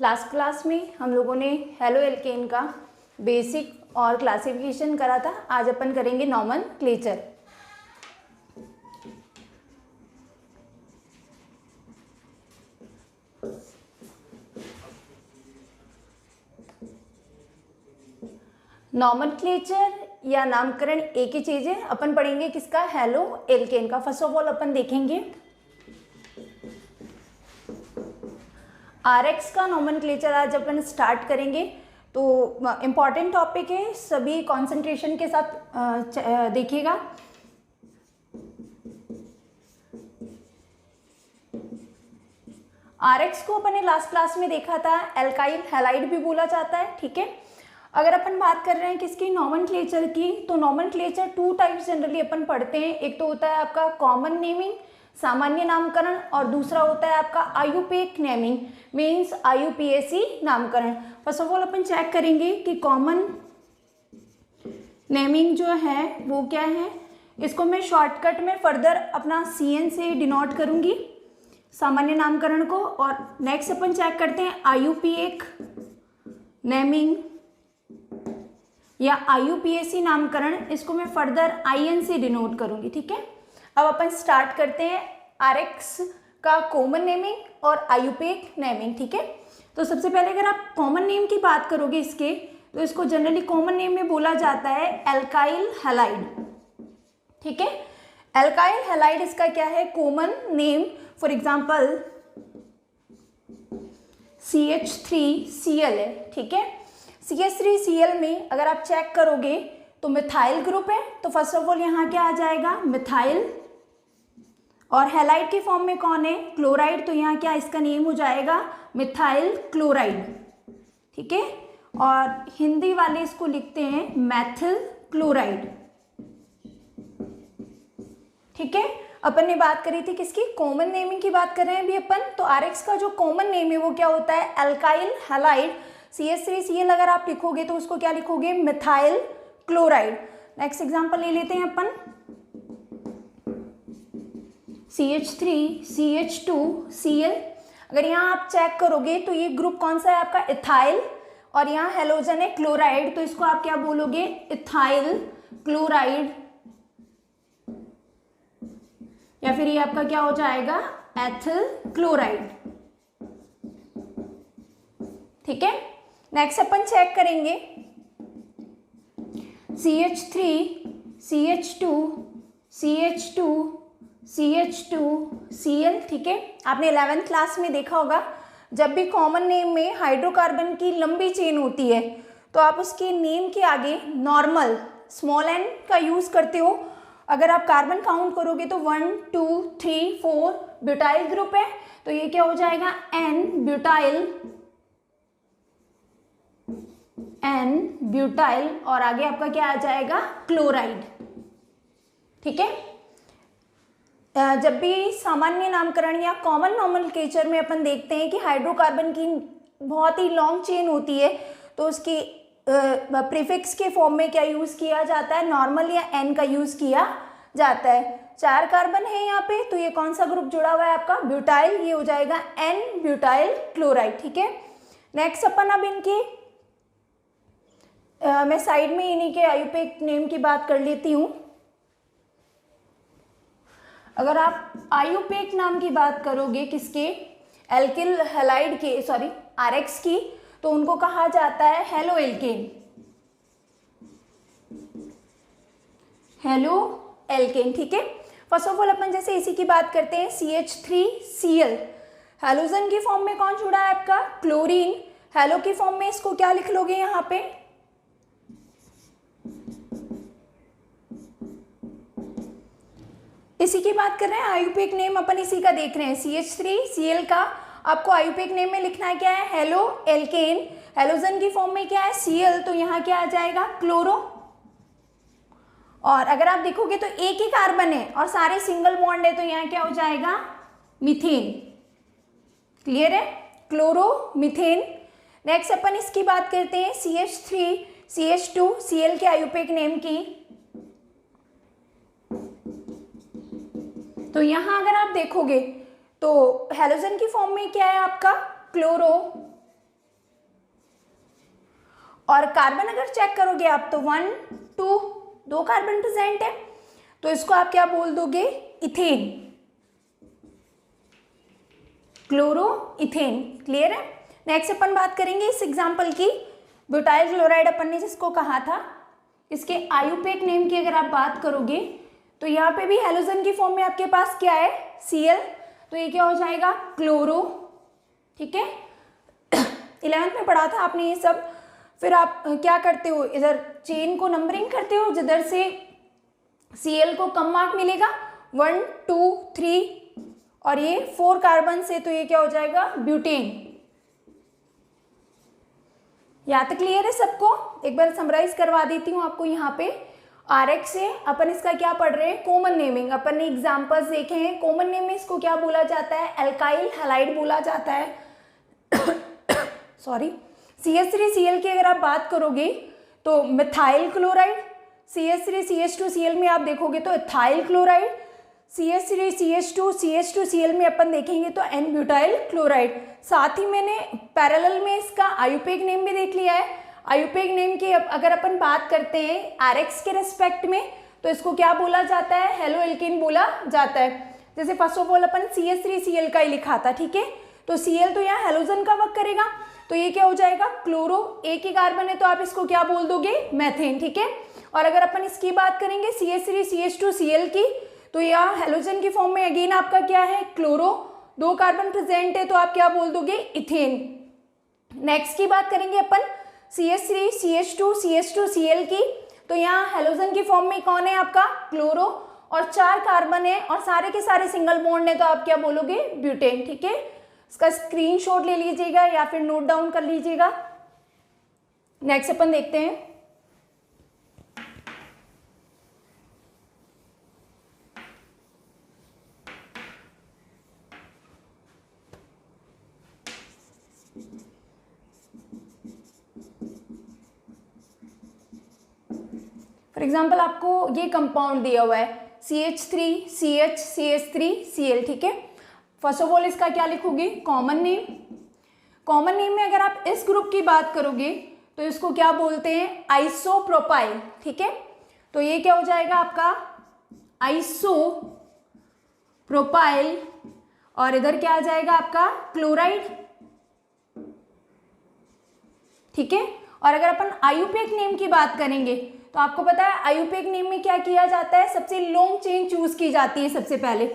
Last class में हम लोगों ने हेलो एल्केन का बेसिक और क्लासिफिकेशन करा था। आज अपन करेंगे नॉमेनक्लेचर। नॉमेनक्लेचर या नामकरण एक ही चीज है। अपन पढ़ेंगे किसका, हेलो एल्केन का। फर्स्ट ऑफ ऑल अपन देखेंगे आरएक्स का नॉमेनक्लेचर आज अपन स्टार्ट करेंगे। तो इम्पॉर्टेंट टॉपिक है, सभी कंसंट्रेशन के साथ देखिएगा। आरएक्स को अपन ने लास्ट क्लास में देखा था, एल्काइल हैलाइड भी बोला जाता है, ठीक है। अगर अपन बात कर रहे हैं किसकी, नॉमेनक्लेचर की, तो नॉमेनक्लेचर टू टाइप्स जनरली अपन पढ़ते हैं। एक तो होता है आपका कॉमन नेमिंग, सामान्य नामकरण, और दूसरा होता है आपका आयुपेक नेमिंग, मीन्स आयुपीएसी नामकरण। फर्स्ट ऑफ ऑल अपन चेक करेंगे कि कॉमन नेमिंग जो है वो क्या है। इसको मैं शॉर्टकट में फर्दर अपना सीएन से डिनोट करूंगी सामान्य नामकरण को। और नेक्स्ट अपन चेक करते हैं आयुपेक नेमिंग या आयुपीएसी नामकरण, इसको मैं फर्दर आईएन से डिनोट करूंगी, ठीक है। अब अपन स्टार्ट करते हैं आरएक्स का कॉमन नेमिंग और आयुपेक नेमिंग, ठीक है। तो सबसे पहले अगर आप कॉमन नेम की बात करोगे इसके, तो इसको जनरली कॉमन नेम में बोला जाता है एल्काइल हैलाइड, ठीक है। एल्काइल हैलाइड इसका क्या है, common name. For example CH3Cl है, ठीक है। CH3Cl में अगर आप चेक करोगे तो मिथाइल ग्रुप है, तो फर्स्ट ऑफ ऑल यहाँ क्या आ जाएगा, मिथाइल। और हैलाइड के फॉर्म में कौन है, क्लोराइड, तो यहाँ क्या इसका नेम हो जाएगा मिथाइल क्लोराइड, ठीक है। और हिंदी वाले इसको लिखते हैं मैथिल क्लोराइड, ठीक है। अपन ने बात करी थी किसकी, कॉमन नेमिंग की बात कर रहे हैं अभी अपन। तो आरएक्स का जो कॉमन नेम है वो क्या होता है, एल्काइल हैलाइड। CH3Cl अगर आप लिखोगे तो उसको क्या लिखोगे, मिथाइल क्लोराइड। नेक्स्ट एग्जांपल ले लेते हैं अपन, CH3CH2Cl। अगर यहाँ आप चेक करोगे तो ये ग्रुप कौन सा है आपका, इथाइल, और यहाँ हेलोजन है क्लोराइड, तो इसको आप क्या बोलोगे, इथाइल क्लोराइड, या फिर ये आपका क्या हो जाएगा, एथिल क्लोराइड, ठीक है। नेक्स्ट अपन चेक करेंगे CH3CH2CH2CH2Cl, ठीक है। आपने 11th क्लास में देखा होगा, जब भी कॉमन नेम में हाइड्रोकार्बन की लंबी चेन होती है तो आप उसके नेम के आगे नॉर्मल स्मॉल n का यूज करते हो। अगर आप कार्बन काउंट करोगे तो 1 2 3 4 ब्यूटाइल ग्रुप है, तो ये क्या हो जाएगा, N ब्यूटाइल, और आगे आपका क्या आ जाएगा, क्लोराइड, ठीक है। जब भी सामान्य नामकरण या कॉमन नॉमेनक्लेचर में अपन देखते हैं कि हाइड्रोकार्बन की बहुत ही लॉन्ग चेन होती है, तो उसकी प्रीफिक्स के फॉर्म में क्या यूज किया जाता है, नॉर्मल या एन का यूज किया जाता है। 4 कार्बन है यहाँ पे, तो ये कौन सा ग्रुप जुड़ा हुआ है आपका, ब्यूटाइल, ये हो जाएगा N ब्यूटाइल क्लोराइड, ठीक है। नेक्स्ट अपन अब इनके मैं साइड में इन्हीं के आयुपेक नेम की बात कर लेती हूँ। अगर आप आयुपेक नाम की बात करोगे किसके, एल्किल हैलाइड के, सॉरी आरएक्स की, तो उनको कहा जाता है हेलो एल्केन, हेलो एल्केन, ठीक है। फर्स्ट ऑफ ऑल अपन जैसे इसी की बात करते हैं, CH3Cl, हेलोजन की फॉर्म में कौन जुड़ा है आपका, क्लोरीन। हेलो की फॉर्म में इसको क्या लिख लोगे यहाँ पे, इसी की बात कर रहे हैं। आयुपेक नेम अपन इसी का देख रहे हैं, CH3Cl का आपको आयुपेक नेम में लिखना है क्या है, हेलो एल्केन। हेलोजन की फॉर्म में क्या है, Cl, तो यहाँ क्या आ जाएगा, क्लोरो। और अगर आप देखोगे तो एक ही कार्बन है और सारे सिंगल बॉन्ड है, तो यहाँ क्या हो जाएगा, मीथेन, क्लियर है, क्लोरो मीथेन। नेक्स्ट अपन इसकी बात करते हैं CH3CH2Cl के आयुपेक नेम की। तो यहाँ अगर आप देखोगे तो हेलोजन की फॉर्म में क्या है आपका, क्लोरो, और कार्बन अगर चेक करोगे आप तो 1 2 2 कार्बन प्रेजेंट है, तो इसको आप क्या बोल दोगे, इथेन, क्लोरो इथेन। क्लियर है। नेक्स्ट अपन बात करेंगे इस एग्जांपल की, ब्यूटाइल क्लोराइड अपन ने जिसको कहा था, इसके आयुपेक नेम की अगर आप बात करोगे तो यहाँ पे भी हेलोजन की फॉर्म में आपके पास क्या है, Cl, तो ये क्या हो जाएगा, क्लोरो। ठीक है, 11th में पढ़ा था आपने ये सब। फिर आप क्या करते हो, इधर चेन को नंबरिंग करते हो, जिधर से Cl को कम मार्क मिलेगा 1 2 3 और ये 4 कार्बन से, तो ये क्या हो जाएगा, ब्यूटेन। यहाँ तक क्लियर है सबको। एक बार समराइज करवा देती हूँ आपको। यहाँ पे RX से अपन इसका क्या पढ़ रहे हैं, कॉमन नेमिंग। अपन ने एग्जांपल्स देखे हैं। कॉमन नेम में इसको क्या बोला जाता है, एल्काइल हैलाइड बोला जाता है। सॉरी, CH3Cl की अगर आप बात करोगे तो मिथाइल क्लोराइड, CH3CH2Cl में आप देखोगे तो इथाइल क्लोराइड, CH3CH2CH2Cl में अपन देखेंगे तो एन ब्यूटाइल क्लोराइड। साथ ही मैंने पैरेलल में इसका आयुपेक नेम भी देख लिया है। आयुपेक नेम की अगर अपन बात करते हैं RX के रेस्पेक्ट में, तो इसको क्या बोला जाता है, हेलो एल्केन बोला जाता है। जैसे first of all upon CH3Cl का ही लिखा था, ठीक है, तो Cl तो यहाँ हेलोजन का वर्क करेगा, तो ये क्या हो जाएगा, क्लोरो, एक ही कार्बन है तो आप इसको क्या बोल दोगे, मैथेन। ठीक है, और अगर अपन इसकी बात करेंगे CH3CH2Cl की, तो यहाँ हेलोजन की फॉर्म में अगेन आपका क्या है, क्लोरो, 2 कार्बन प्रेजेंट है तो आप क्या बोल दोगे, इथेन। नेक्स्ट की बात करेंगे अपन CH3CH2CH2Cl की, तो यहाँ हेलोजन की फॉर्म में कौन है आपका, क्लोरो, और 4 कार्बन है और सारे के सारे सिंगल बॉन्ड है, तो आप क्या बोलोगे, ब्यूटेन। ठीक है, इसका स्क्रीनशॉट ले लीजिएगा या फिर नोट डाउन कर लीजिएगा। नेक्स्ट अपन देखते हैं, फॉर एग्जाम्पल आपको ये कंपाउंड दिया हुआ है CH3CH3CH3Cl। ठीक है, फर्स्ट ऑफ ऑल इसका क्या लिखोगे, कॉमन नेम। कॉमन नेम में अगर आप इस ग्रुप की बात करोगे तो इसको क्या बोलते हैं, आइसोप्रोपाइल। ठीक है, तो ये क्या हो जाएगा आपका, आइसोप्रोपाइल, और इधर क्या आ जाएगा आपका, क्लोराइड। ठीक है, और अगर अपन आयुपेक नेम की बात करेंगे तो आपको पता है आयुपेक नेम में क्या किया जाता है, सबसे लॉन्ग चेन चूज की जाती है सबसे पहले,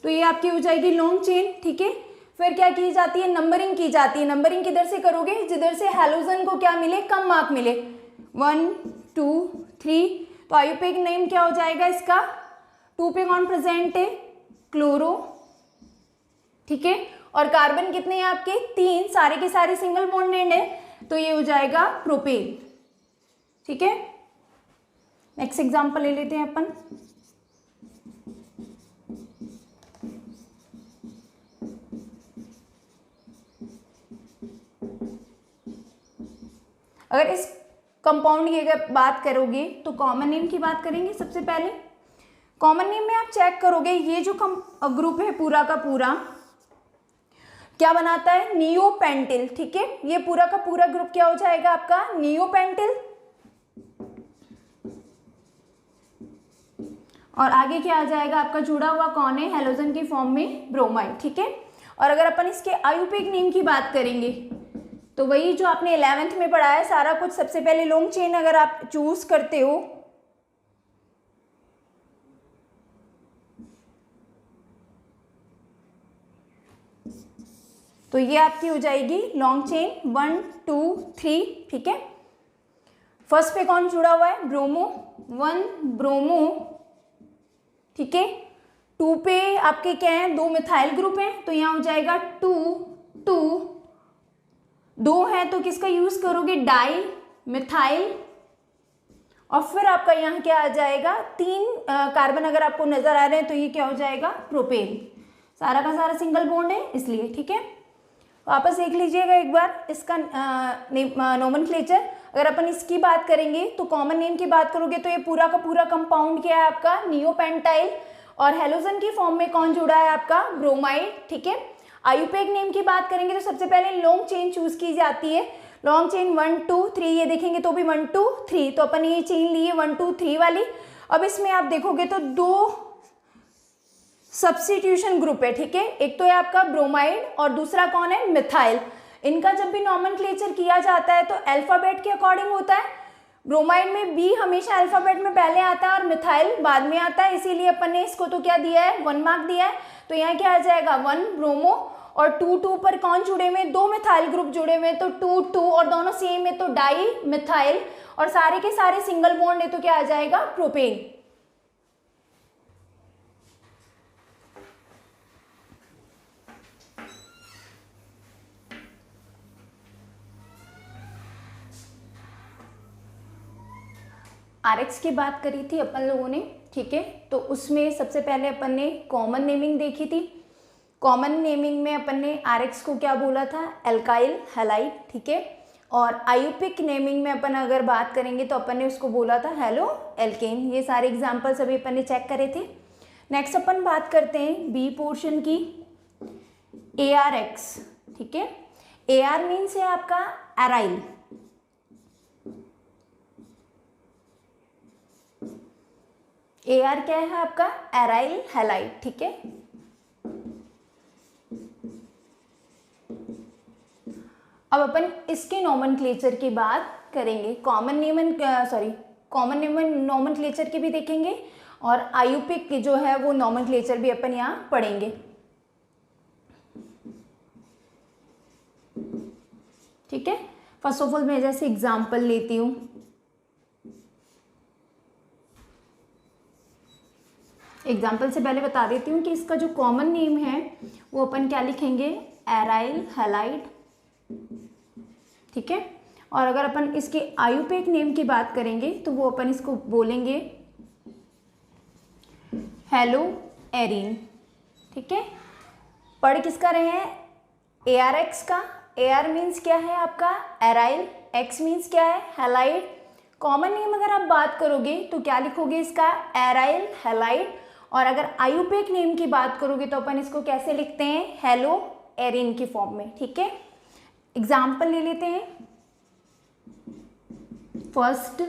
तो ये आपकी हो जाएगी लॉन्ग चेन। ठीक है, फिर क्या की जाती है, नंबरिंग की जाती है। नंबरिंग किधर से करोगे, जिधर से हेलोजन को क्या मिले, कम मार्क मिले, 1 2 3, तो आयुपेक नेम क्या हो जाएगा इसका, 2 पे कौन प्रेजेंट है, क्लोरो। ठीक है, और कार्बन कितने हैं आपके, 3, सारे के सारे सिंगल बॉन्डेड है, तो ये हो जाएगा प्रोपेन। ठीक है, नेक्स्ट एग्जांपल ले लेते हैं अपन। अगर इस कंपाउंड की अगर बात करोगे तो कॉमन नेम की बात करेंगे सबसे पहले। कॉमन नेम में आप चेक करोगे ये जो ग्रुप है पूरा का पूरा क्या बनाता है, नियोपेंटिल। ठीक है, ये पूरा का पूरा ग्रुप क्या हो जाएगा आपका, नियोपेंटिल, और आगे क्या आ जाएगा आपका, जुड़ा हुआ कौन है, हेलोजन की फॉर्म में ब्रोमाइड। ठीक है, और अगर अपन इसके आयुपेक नेम की बात करेंगे तो वही जो आपने 11th में पढ़ा है सारा कुछ। सबसे पहले लॉन्ग चेन अगर आप चूज करते हो तो ये आपकी हो जाएगी लॉन्ग चेन 1 2 3। ठीक है, फर्स्ट पे कौन जुड़ा हुआ है, ब्रोमो, 1 ब्रोमो। ठीक है, 2 पे आपके क्या है, 2 मिथाइल ग्रुप हैं, तो यहाँ हो जाएगा 2 2, 2 है तो किसका यूज करोगे, डाई मिथाइल, और फिर आपका यहाँ क्या आ जाएगा, 3 कार्बन अगर आपको नजर आ रहे हैं तो ये क्या हो जाएगा, प्रोपेन। सारा का सारा सिंगल बॉन्ड है इसलिए। ठीक है, वापस देख लीजिएगा एक बार इसका नोमेनक्लेचर। अगर अपन इसकी बात करेंगे तो कॉमन नेम की बात करोगे तो ये पूरा का पूरा कंपाउंड क्या है आपका, नियोपेंटाइल, और हेलोजन की फॉर्म में कौन जुड़ा है आपका, ब्रोमाइड। ठीक है, आयुपेक नेम की बात करेंगे तो सबसे पहले लॉन्ग चेन चूज की जाती है। लॉन्ग चेन 1 2 3, ये देखेंगे तो भी 1 2 3, तो अपन ये चेन लिए 1 2 3 वाली। अब इसमें आप देखोगे तो दो सब्स्टिट्यूशन ग्रुप है, ठीक है, एक तो है आपका ब्रोमाइड और दूसरा कौन है, मिथाइल। इनका जब भी नॉमेनक्लेचर किया जाता है तो अल्फाबेट के अकॉर्डिंग होता है। ब्रोमाइड में बी हमेशा अल्फाबेट में पहले आता है और मिथाइल बाद में आता है, इसीलिए अपन ने इसको तो क्या दिया है, 1 मार्क दिया है। तो यहाँ क्या आ जाएगा 1 ब्रोमो और 2 2 पर कौन जुड़े हुए, दो मिथाइल ग्रुप जुड़े हुए, तो 2 2 और दोनों सेम है तो डाई मिथाइल, और सारे के सारे सिंगल बॉन्ड है तो क्या आ जाएगा प्रोपेन। आरएक्स की बात करी थी अपन लोगों ने, ठीक है, तो उसमें सबसे पहले अपन ने कॉमन नेमिंग देखी थी। कॉमन नेमिंग में अपन ने आरएक्स को क्या बोला था, एल्काइल हैलाइड, ठीक है, और आयुपिक नेमिंग में अपन अगर बात करेंगे तो अपन ने उसको बोला था हेलो एल्केन। ये सारे एग्जाम्पल्स अभी अपन ने चेक करे थे। नेक्स्ट अपन बात करते हैं बी पोर्शन की, ARX, ठीक है। AR मीन्स है आपका एराइल, AR क्या है आपका, एराइल हैलाइड, ठीक है। अब अपन इसके नॉमेनक्लेचर की बात करेंगे, कॉमन नेम नॉमेनक्लेचर की भी देखेंगे और आयुपिक की जो है वो नॉमेनक्लेचर भी अपन यहाँ पढ़ेंगे, ठीक है। फर्स्ट ऑफ ऑल मैं जैसे एग्जांपल लेती हूँ, एग्जाम्पल से पहले बता देती हूँ कि इसका जो कॉमन नेम है वो अपन क्या लिखेंगे, एराइल हैलाइड, ठीक है। और अगर अपन इसके आयुपिक नेम की बात करेंगे तो वो अपन इसको बोलेंगे हेलो एरिन, ठीक है। पढ़ किसका रहे हैं, ARX का। AR मीन्स क्या है आपका एराइल, X मीन्स क्या है हैलाइड। कॉमन नेम अगर आप बात करोगे तो क्या लिखोगे इसका, एराइल हैलाइड, और अगर आयुपिक नेम की बात करोगे तो अपन इसको कैसे लिखते हैं, हेलो एरिन की फॉर्म में, ठीक है। एग्जाम्पल ले लेते हैं। फर्स्ट,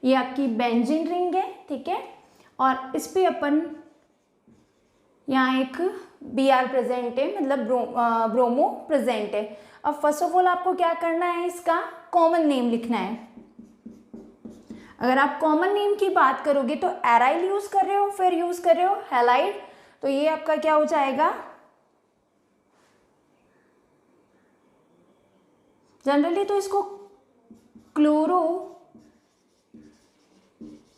ये आपकी बेंजीन रिंग है, ठीक है, और इस पे अपन यहाँ एक Br प्रेजेंट है, मतलब ब्रोमो प्रेजेंट है। अब फर्स्ट ऑफ ऑल आपको क्या करना है, इसका कॉमन नेम लिखना है। अगर आप कॉमन नेम की बात करोगे तो एराइल यूज कर रहे हो, फिर यूज कर रहे हो हैलाइड, तो ये आपका क्या हो जाएगा, जनरली तो इसको क्लोरो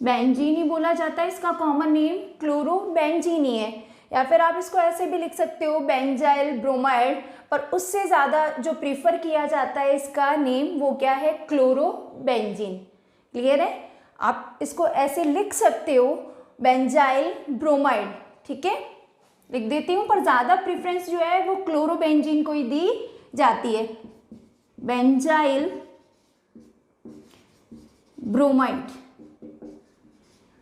बेंजीन ही बोला जाता है, इसका कॉमन नेम क्लोरो बेंजीन ही है, या फिर आप इसको ऐसे भी लिख सकते हो बेंजाइल ब्रोमाइड, पर उससे ज़्यादा जो प्रीफर किया जाता है इसका नेम वो क्या है, क्लोरो बेंजीन। क्लियर है, आप इसको ऐसे लिख सकते हो बेंजाइल ब्रोमाइड, ठीक है, लिख देती हूँ, पर ज़्यादा प्रेफरेंस जो है वो क्लोरो बेंजीन को ही दी जाती है, बेंजाइल ब्रोमाइड।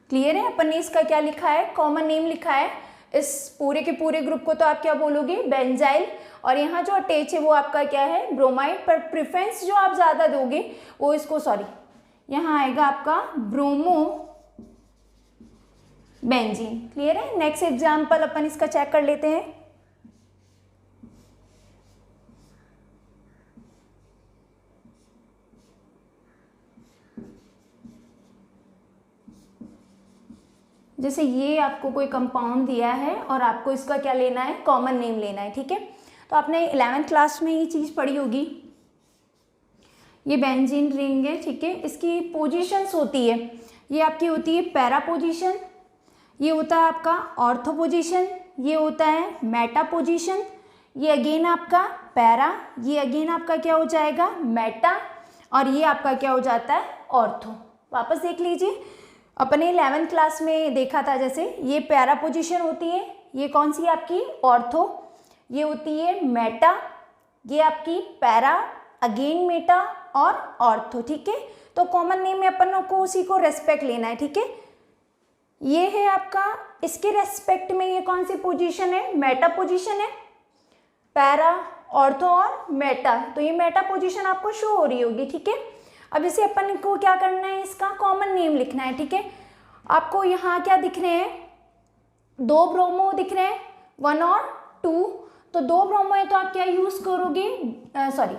क्लियर है, अपन ने इसका क्या लिखा है, कॉमन नेम लिखा है। इस पूरे के पूरे ग्रुप को तो आप क्या बोलोगे, बेंजाइल, और यहाँ जो अटैच है वो आपका क्या है, ब्रोमाइड, पर प्रेफरेंस जो आप ज़्यादा दोगे वो इसको, यहाँ आएगा आपका ब्रोमो बेंजीन। क्लियर है। नेक्स्ट एग्जाम्पल अपन इसका चेक कर लेते हैं। जैसे ये आपको कोई कंपाउंड दिया है और आपको इसका क्या लेना है, कॉमन नेम लेना है, ठीक है। तो आपने 11th क्लास में ये चीज़ पढ़ी होगी, ये बेंजीन रिंग है, ठीक है। इसकी पोजीशंस होती है, ये आपकी होती है पैरा पोजीशन, ये होता है आपका ऑर्थो पोजीशन, ये होता है मेटा पोजीशन, ये अगेन आपका पैरा, ये अगेन आपका क्या हो जाएगा, मेटा, और ये आपका क्या हो जाता है, ऑर्थो। वापस देख लीजिए, अपने 11th क्लास में देखा था, जैसे ये पैरा पोजीशन होती है, ये कौन सी आपकी, ऑर्थो, ये होती है मेटा, ये आपकी पैरा, अगेन मेटा और ऑर्थो, ठीक है। तो कॉमन नेम में अपन को उसी को रेस्पेक्ट लेना है, ठीक है। ये है आपका, इसके रेस्पेक्ट में ये कौन सी पोजीशन है, मेटा पोजीशन है। पैरा, ऑर्थो और मेटा। तो ये मेटा पोजीशन आपको शो हो रही होगी, ठीक है। अब इसे अपन को क्या करना है, इसका कॉमन नेम लिखना है, ठीक है। आपको यहाँ क्या दिख रहे हैं, 2 ब्रोमो दिख रहे हैं, 1 और 2। तो 2 ब्रोमो है तो आप क्या यूज करोगे, सॉरी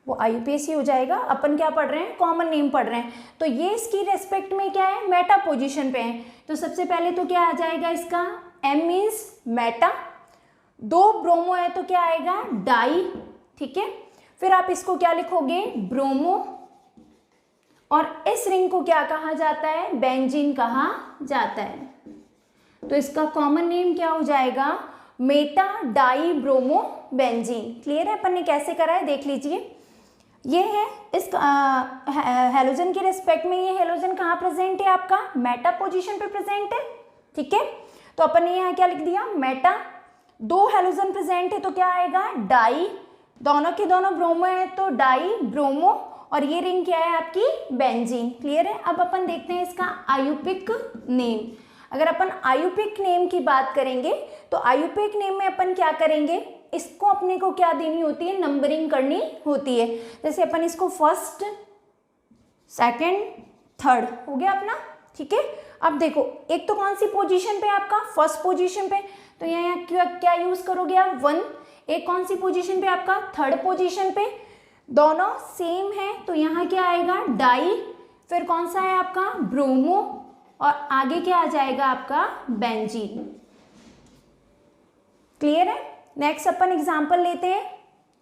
वो IUPAC हो जाएगा। अपन क्या पढ़ रहे हैं, कॉमन नेम पढ़ रहे हैं। तो ये इसकी रेस्पेक्ट में क्या है, मेटा पोजीशन पे है। तो सबसे पहले तो क्या आ जाएगा इसका, M मीन्स मेटा, 2 ब्रोमो है तो क्या आएगा, डाई, ठीक है। फिर आप इसको क्या लिखोगे, ब्रोमो, और इस रिंग को क्या कहा जाता है, बेंजीन कहा जाता है। तो इसका कॉमन नेम क्या हो जाएगा, Meta die bromo benzene. Clear है, अपन ने कैसे करा है देख लीजिए। ये है इस हेलोजन के रेस्पेक्ट में, ये हेलोजन कहाँ प्रेजेंट है, आपका मेटा पोजीशन पे प्रेजेंट है, ठीक है। तो अपन ने यहाँ क्या लिख दिया, मेटा, 2 हेलोजन प्रेजेंट है तो क्या आएगा, डाई, दोनों के दोनों ब्रोमो है तो डाई ब्रोमो, और ये रिंग क्या है आपकी, बेंजीन। क्लियर है। अब अपन देखते हैं इसका आयुपिक नेम। अगर अपन आयुपिक नेम की बात करेंगे तो आयुपिक नेम में अपन क्या करेंगे, इसको अपने को क्या देनी होती है, नंबरिंग करनी होती है। जैसे अपन इसको फर्स्ट, सेकंड, थर्ड हो गया अपना, ठीक है। अब देखो एक तो कौन सी पोजीशन पे, आपका फर्स्ट पोजीशन पे, तो यहाँ क्या यूज करोगे आप, 1। एक कौन सी पोजीशन पे, आपका थर्ड पोजीशन पे, दोनों सेम है तो यहाँ क्या आएगा, डाई, फिर कौन सा है आपका, ब्रोमो, और आगे क्या आ जाएगा आपका, बेंजीन। क्लियर है। नेक्स्ट अपन एग्जांपल लेते हैं,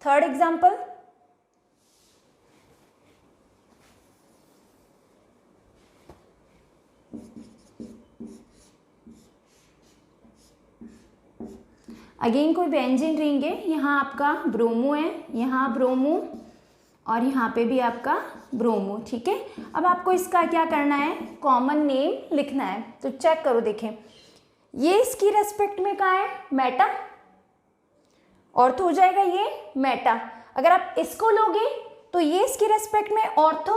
थर्ड एग्जांपल। अगेन कोई बेंजीन रिंग है, यहाँ आपका ब्रोमो है, यहाँ ब्रोमो, और यहाँ पे भी आपका ब्रोमो, ठीक है। अब आपको इसका क्या करना है, कॉमन नेम लिखना है। तो चेक करो, देखें ये इसकी रेस्पेक्ट में कहाँ है, मेटा, ऑर्थो हो जाएगा ये मेटा। अगर आप इसको लोगे तो ये इसकी रेस्पेक्ट में ऑर्थो,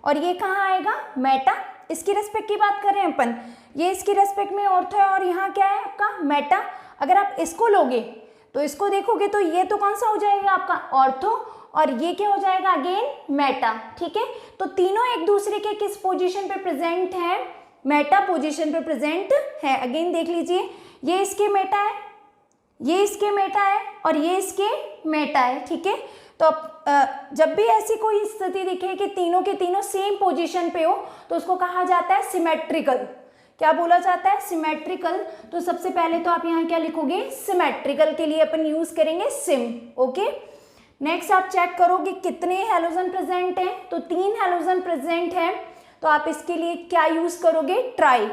और ये कहाँ आएगा, मेटा। इसकी रेस्पेक्ट की बात कर रहे हैं अपन, ये इसकी रेस्पेक्ट में ऑर्थो है और यहाँ क्या है आपका, मेटा। अगर आप इसको लोगे तो इसको देखोगे तो ये तो कौन सा हो जाएगा आपका, ऑर्थो, और ये क्या हो जाएगा अगेन, मेटा, ठीक है। तो तीनों एक दूसरे के किस पोजीशन पे प्रेजेंट है, मेटा पोजीशन पे प्रेजेंट है। अगेन देख लीजिए, ये इसके मेटा है, ये इसके मेटा है, और ये इसके मेटा है, ठीक है। तो जब भी ऐसी कोई स्थिति दिखे कि तीनों के तीनों सेम पोजीशन पे हो तो उसको कहा जाता है सिमेट्रिकल। क्या बोला जाता है, सिमेट्रिकल। तो सबसे पहले तो आप यहाँ क्या लिखोगे, सिमेट्रिकल के लिए अपन यूज करेंगे सिम, ओके। नेक्स्ट आप चेक करोगे कितने हेलोजन प्रेजेंट हैं, तो 3 हेलोजन प्रेजेंट हैं, तो आप इसके लिए क्या यूज करोगे, ट्राई,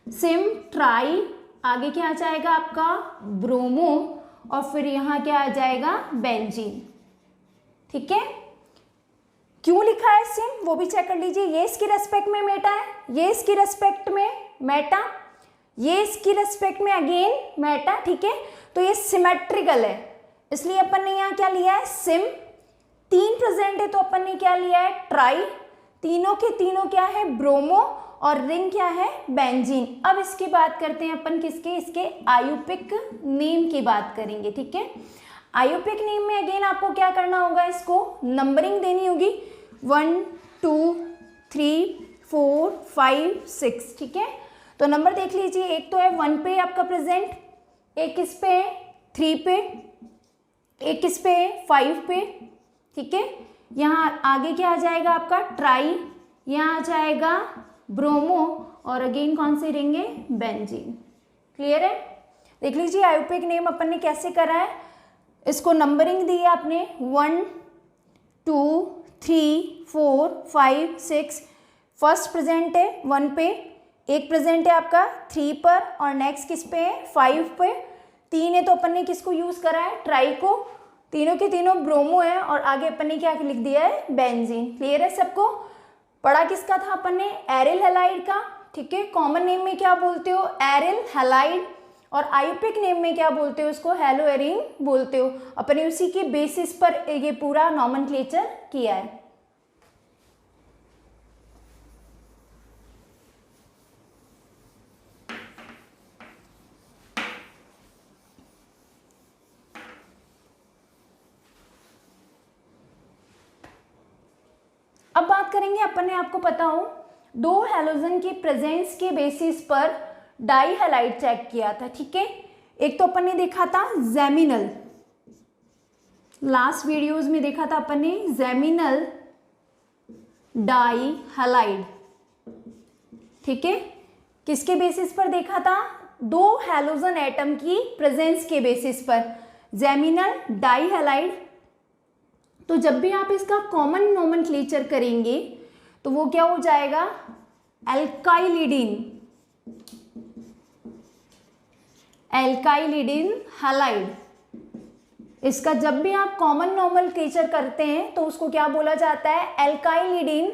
सिम ट्राई। आगे क्या आ जाएगा आपका, ब्रोमो, और फिर यहाँ क्या आ जाएगा, बेंजीन, ठीक है। क्यों लिखा है सिम वो भी चेक कर लीजिए। ये इसकी रेस्पेक्ट में मेटा है, ये इसकी रेस्पेक्ट में मेटा, ये इसकी रेस्पेक्ट में अगेन मेटा, ठीक है। तो ये सिमेट्रिकल है, इसलिए अपन ने यहाँ क्या लिया है, सिम। 3 प्रेजेंट है तो अपन ने क्या लिया है, ट्राई। तीनों के तीनों क्या है, ब्रोमो, और रिंग क्या है, बेंजीन। अब इसकी बात करते हैं अपन किसके, इसके आयुपिक नेम की बात करेंगे, ठीक है। आयुपिक नेम में अगेन आपको क्या करना होगा, इसको नंबरिंग देनी होगी, 1 2 3 4 5 6, ठीक है। तो नंबर देख लीजिए, एक तो है 1 पे आपका प्रेजेंट, एक इस पे 3 पे, एक इस पे 5 पे, ठीक है। यहाँ आगे क्या आ जाएगा आपका, ट्राई, यहाँ आ जाएगा ब्रोमो, और अगेन कौन सी रिंग है, बेंजीन। क्लियर है। देख लीजिए आयुपिक नेम अपन ने कैसे करा है, इसको नंबरिंग दी है आपने, 1 2 3 4 5 6। फर्स्ट प्रेजेंट है 1 पे, एक प्रेजेंट है आपका 3 पर, और नेक्स्ट किस पे है, 5 पे। 3 है तो अपन ने किसको यूज करा है, ट्राई को। तीनों के तीनों ब्रोमो है, और आगे अपन ने क्या लिख दिया है, बेंजीन। क्लियर है सबको। पढ़ा किसका था अपन ने, एरिल हैलाइड का, ठीक है। कॉमन नेम में क्या बोलते हो, एरिल हैलाइड, और आयुपिक नेम में क्या बोलते हो, उसको हेलोएरिन बोलते हो। अपने उसी के बेसिस पर ये पूरा नॉमेनक्लेचर किया है। अब बात करेंगे, अपन ने आपको पता हो दो हैलोजन की प्रेजेंस के बेसिस पर डाई हैलाइड चेक किया था, ठीक है। एक तो अपन ने देखा था जेमिनल, लास्ट वीडियोस में देखा था अपन ने जेमिनल डाई हैलाइड, ठीक है। किसके बेसिस पर देखा था? दो हैलोजन एटम की प्रेजेंस के बेसिस पर, जेमिनल डाई हैलाइड। तो जब भी आप इसका कॉमन नोमेनक्लेचर करेंगे तो वो क्या हो जाएगा? एल्काइलिडीन, एल्काइलिडीन हैलाइड। इसका जब भी आप कॉमन नोमेनक्लेचर करते हैं तो उसको क्या बोला जाता है? एल्काइलिडीन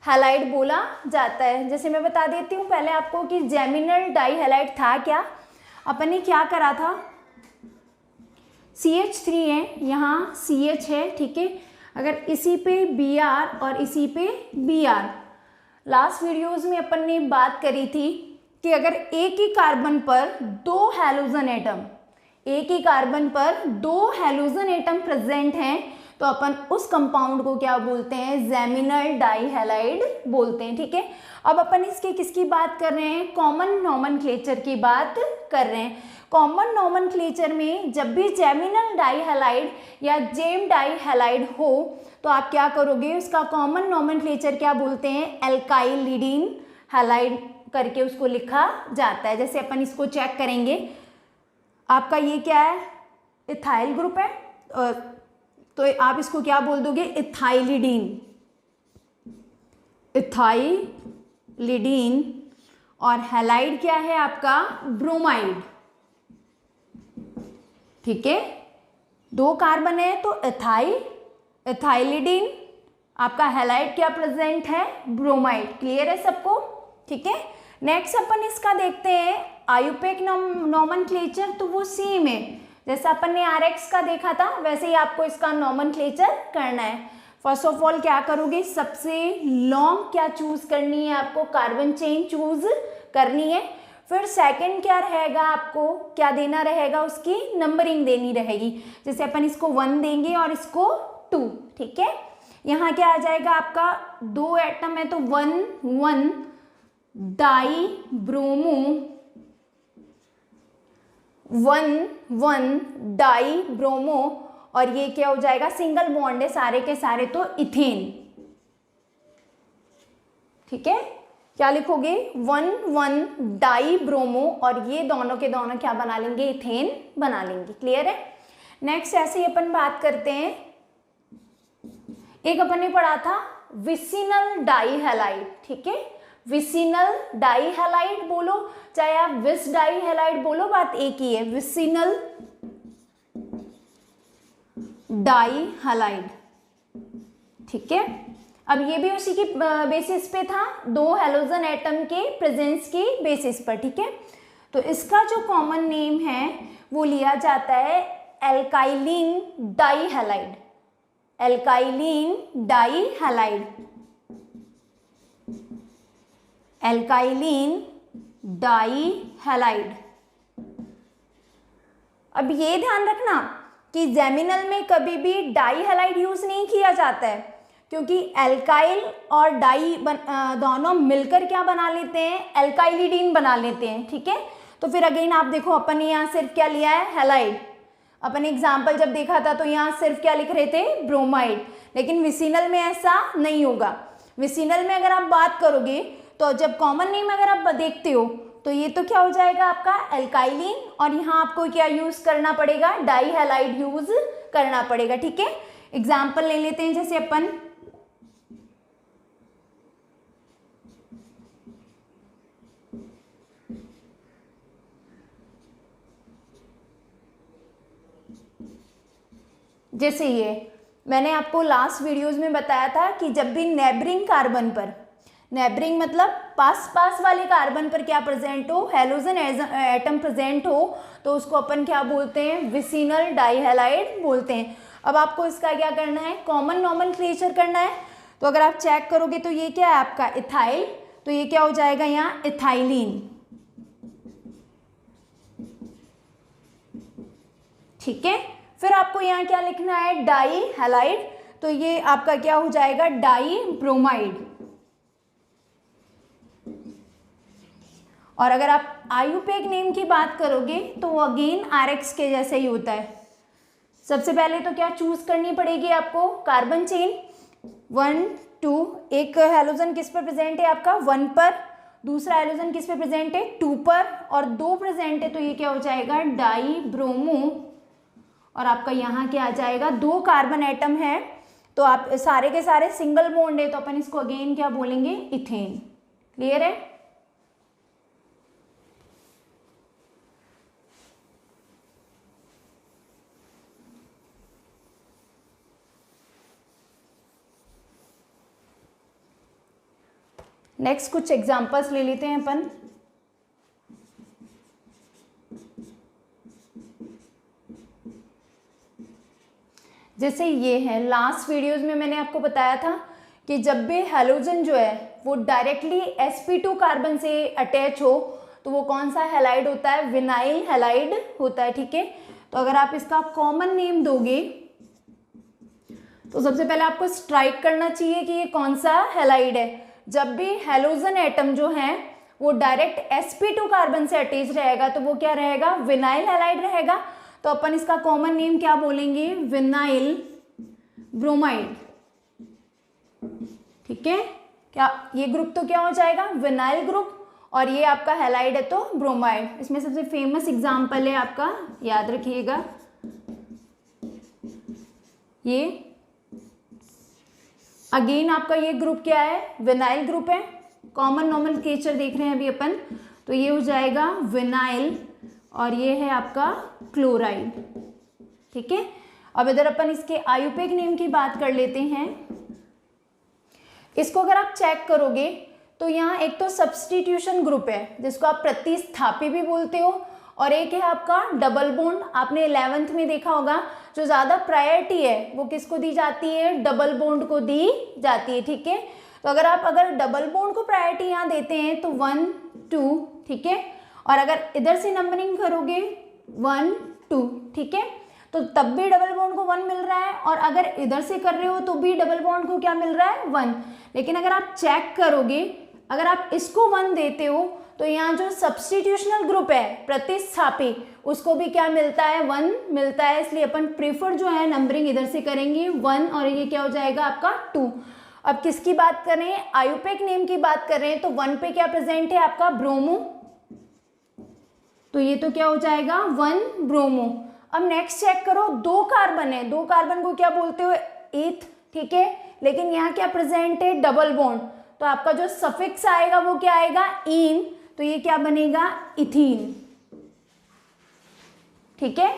हैलाइड बोला जाता है। जैसे मैं बता देती हूँ पहले आपको कि जेमिनल डाई हैलाइड था क्या। अपन ने क्या करा था, CH3 है, यहाँ CH है, ठीक है। अगर इसी पे Br और इसी पे Br, लास्ट वीडियोस में अपन ने बात करी थी कि अगर एक ही कार्बन पर दो हैलोजन एटम, एक ही कार्बन पर दो हैलोजन एटम प्रेजेंट हैं तो अपन उस कंपाउंड को क्या बोलते हैं? जेमिनल डाई हैलाइड बोलते हैं, ठीक है। अब अपन इसके किसकी बात कर रहे हैं? कॉमन नोमेनक्लेचर की बात कर रहे हैं। कॉमन नोमेनक्लेचर में जब भी जेमिनल डाई हैलाइड या जेम डाई हैलाइड हो तो आप क्या करोगे? उसका कॉमन नोमेनक्लेचर क्या बोलते हैं? एल्काइलिडीन हैलाइड करके उसको लिखा जाता है। जैसे अपन इसको चेक करेंगे, आपका ये क्या है? इथाइल ग्रुप है, तो आप इसको क्या बोल दोगे? Ethylidene, ethylidene. और हैलाइड क्या है आपका? ब्रोमाइड, ठीक है। दो कार्बन है तो इथाइलिडीन, आपका हैलाइड क्या प्रेजेंट है? ब्रोमाइड। क्लियर है सबको? ठीक है। नेक्स्ट अपन इसका देखते हैं आयुपेक नोमेनक्लेचर, तो वो सेम है जैसा अपन ने RX का देखा था वैसे ही आपको इसका नोमेनक्लेचर करना है। फर्स्ट ऑफ ऑल क्या करोगे? सबसे लॉन्ग क्या चूज करनी है आपको? कार्बन चेन चूज करनी है। फिर सेकंड क्या रहेगा? आपको क्या देना रहेगा? उसकी नंबरिंग देनी रहेगी। जैसे अपन इसको 1 देंगे और इसको 2, ठीक है। यहाँ क्या आ जाएगा आपका? दो एटम है तो 1 डाई ब्रोमो, 1 डाई ब्रोमो, और ये क्या हो जाएगा? सिंगल बॉन्ड है सारे के सारे तो इथेन, ठीक है। क्या लिखोगे? 1 डाई ब्रोमो, और ये दोनों के दोनों क्या बना लेंगे? इथेन बना लेंगे। क्लियर है? नेक्स्ट ऐसे ही अपन बात करते हैं, एक अपन ने पढ़ा था विसिनल डाई हैलाइड, ठीक है। विसिनल डाई हैलाइड बोलो चाहे आप विस डाई हैलाइड बोलो, बात एक ही है। विसिनल डाई हैलाइड, ठीक है। अब ये भी उसी की बेसिस पे था, दो हैलोजन एटम के प्रेजेंस के बेसिस पर, ठीक है। तो इसका जो कॉमन नेम है वो लिया जाता है alkylene dihalide, alkylene dihalide, alkylene dihalide. अब ये ध्यान रखना कि जेमिनल में कभी भी डाई हैलाइड यूज नहीं किया जाता है, क्योंकि एल्काइल और डाई दोनों मिलकर क्या बना लेते हैं? एल्काइलिडीन बना लेते हैं, ठीक है। तो फिर अगेन आप देखो अपन ने यहाँ सिर्फ क्या लिया है? हैलाइड। अपन एग्जाम्पल जब देखा था तो यहाँ सिर्फ क्या लिख रहे थे? ब्रोमाइड। लेकिन विसिनल में ऐसा नहीं होगा। विसिनल में अगर आप बात करोगे तो जब कॉमन नेम अगर आप देखते हो तो ये तो क्या हो जाएगा आपका? एल्काइलिन, और यहाँ आपको क्या यूज करना पड़ेगा? डाई हैलाइड यूज करना पड़ेगा, ठीक है। एग्जाम्पल ले लेते हैं, जैसे अपन जैसे ये मैंने आपको लास्ट वीडियोस में बताया था कि जब भी नेबरिंग कार्बन पर, नेबरिंग मतलब पास पास वाले कार्बन पर क्या प्रेजेंट हो? हैलोजन एटम प्रेजेंट हो, तो उसको अपन क्या बोलते हैं? विसिनल डाई हैलाइड बोलते हैं। अब आपको इसका क्या करना है? कॉमन नोमेनक्लेचर करना है। तो अगर आप चेक करोगे तो ये क्या है आपका? इथाइल, तो ये क्या हो जाएगा यहाँ? इथाइलिन, ठीक है। फिर आपको यहाँ क्या लिखना है? Dihalide. तो ये आपका क्या हो जाएगा, डाई ब्रोमाइड। और अगर आप आयुपेक नेम की बात करोगे तो वो अगेन RX के जैसे ही होता है। सबसे पहले तो क्या चूज करनी पड़ेगी आपको, कार्बन चेन 1 2, एक हेलोजन किस पर प्रेजेंट है आपका 1 पर, दूसरा हेलोजन किस पे प्रेजेंट है 2 पर, और 2 प्रेजेंट है तो ये क्या हो जाएगा डाई ब्रोमो। और आपका यहाँ क्या आ जाएगा, 2 कार्बन एटम है तो आप सारे के सारे सिंगल बॉन्ड है तो अपन इसको अगेन क्या बोलेंगे, इथेन। क्लियर है। नेक्स्ट कुछ एग्जांपल्स ले लेते हैं अपन। जैसे ये है, लास्ट वीडियोस में मैंने आपको बताया था कि जब भी हैलोजन जो है वो डायरेक्टली sp2 कार्बन से अटैच हो तो वो कौन सा हैलाइड होता है, विनाइल हैलाइड होता है। ठीक है, तो अगर आप इसका कॉमन नेम दोगे तो सबसे पहले आपको स्ट्राइक करना चाहिए कि ये कौन सा हैलाइड है। जब भी हैलोजन एटम जो है वो डायरेक्ट sp2 कार्बन से अटैच रहेगा तो वो क्या रहेगा, विनाइल हैलाइड रहेगा। तो अपन इसका कॉमन नेम क्या बोलेंगे, विनाइल ब्रोमाइड। ठीक है, क्या ये ग्रुप तो क्या हो जाएगा, विनाइल ग्रुप, और ये आपका हैलाइड है तो ब्रोमाइड। इसमें सबसे फेमस एग्जांपल है आपका, याद रखिएगा, ये अगेन आपका ये ग्रुप क्या है, विनाइल ग्रुप है। कॉमन नोमेनक्लेचर देख रहे हैं अभी अपन, तो ये हो जाएगा विनाइल और ये है आपका क्लोराइड। ठीक है, अब इधर अपन इसके आयुपेक नेम की बात कर लेते हैं। इसको अगर आप चेक करोगे तो यहाँ एक तो सब्स्टिट्यूशन ग्रुप है जिसको आप प्रतिस्थापी भी बोलते हो, और एक है आपका डबल बॉन्ड। आपने 11th में देखा होगा जो ज़्यादा प्रायोरिटी है वो किसको दी जाती है, डबल बॉन्ड को दी जाती है। ठीक है, तो अगर डबल बॉन्ड को प्रायोरिटी यहाँ देते हैं तो 1 2, ठीक है, और अगर इधर से नंबरिंग करोगे 1 2, ठीक है, तो तब भी डबल बॉन्ड को 1 मिल रहा है, और अगर इधर से कर रहे हो तो भी डबल बॉन्ड को क्या मिल रहा है 1। लेकिन अगर आप चेक करोगे, अगर आप इसको 1 देते हो तो यहाँ जो सब्स्टिट्यूशनल ग्रुप है प्रतिस्थापी उसको भी क्या मिलता है, 1 मिलता है। इसलिए अपन प्रीफर जो है नंबरिंग इधर से करेंगे 1, और ये क्या हो जाएगा आपका 2। अब किसकी बात कर रहे हैं, आयुपेक नेम की बात कर रहे हैं, तो 1 पे क्या प्रेजेंट है आपका ब्रोमो, तो ये तो क्या हो जाएगा 1 ब्रोमो। अब नेक्स्ट चेक करो, 2 कार्बन है, 2 कार्बन को क्या बोलते हो, एथ। ठीक है, लेकिन यहाँ क्या प्रेजेंट है, डबल बॉन्ड, तो आपका जो सफिक्स आएगा वो क्या आएगा, इन, तो ये क्या बनेगा, इथीन। ठीक है,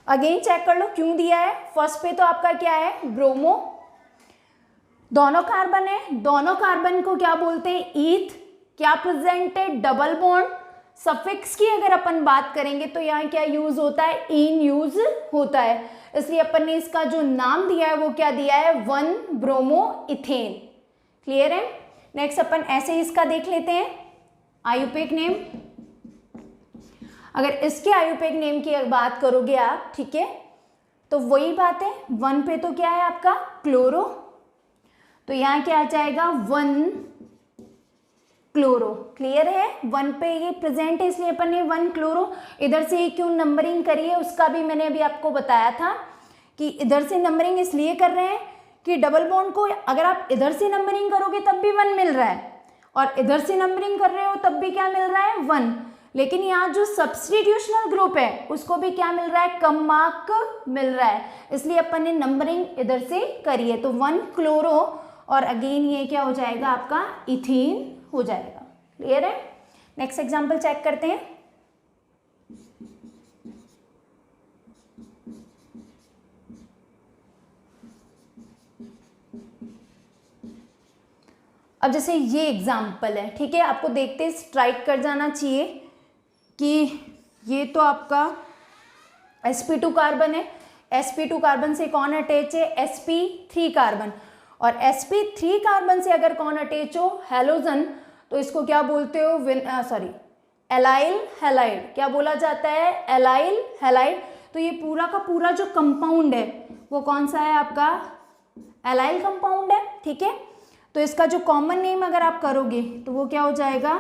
अगेन चेक कर लो क्यों दिया है। फर्स्ट पे तो आपका क्या है, ब्रोमो, दोनों कार्बन है, दोनों कार्बन को क्या बोलते हैं, ईथ। क्या प्रेजेंट है, डबल बॉन्ड। सफिक्स की अगर अपन बात करेंगे तो यहाँ क्या यूज होता है, इन यूज होता है, इसलिए अपन ने इसका जो नाम दिया है वो क्या दिया है, 1 ब्रोमो इथेन। क्लियर है। नेक्स्ट अपन ऐसे ही इसका देख लेते हैं आयुपेक नेम। अगर इसके आयुपेक नेम की बात करोगे आप, ठीक है, तो वही बात है, 1 पे तो क्या है आपका क्लोरो, तो यहाँ क्या आ जाएगा 1 क्लोरो। क्लियर है, 1 पे ये प्रेजेंट है इसलिए अपन ने 1 क्लोरो। इधर से क्यों नंबरिंग करी है उसका भी मैंने अभी आपको बताया था कि इधर से नंबरिंग इसलिए कर रहे हैं कि डबल बॉन्ड को अगर आप इधर से नंबरिंग करोगे तब भी 1 मिल रहा है, और इधर से नंबरिंग कर रहे हो तब भी क्या मिल रहा है, 1। लेकिन यहाँ जो सब्स्टिट्यूशनल ग्रुप है उसको भी क्या मिल रहा है, कम मार्क मिल रहा है, इसलिए अपन ने नंबरिंग इधर से करी है। तो 1 क्लोरो, और अगेन ये क्या हो जाएगा आपका, इथीन हो जाएगा। क्लियर है। नेक्स्ट एग्जांपल चेक करते हैं। अब जैसे ये एग्जाम्पल है, ठीक है, आपको देखते स्ट्राइक कर जाना चाहिए कि ये तो आपका sp2 कार्बन है, sp2 कार्बन से कौन अटैच है, sp3 कार्बन, और sp3 कार्बन से अगर कौन अटैच हो, हेलोजन, तो इसको क्या बोलते हो, एलाइल हैलाइड। क्या बोला जाता है, एलाइल हैलाइड। तो ये पूरा का पूरा जो कंपाउंड है वो कौन सा है आपका, एलाइल कंपाउंड है, ठीक है। तो इसका जो कॉमन नेम अगर आप करोगे तो वो क्या हो जाएगा,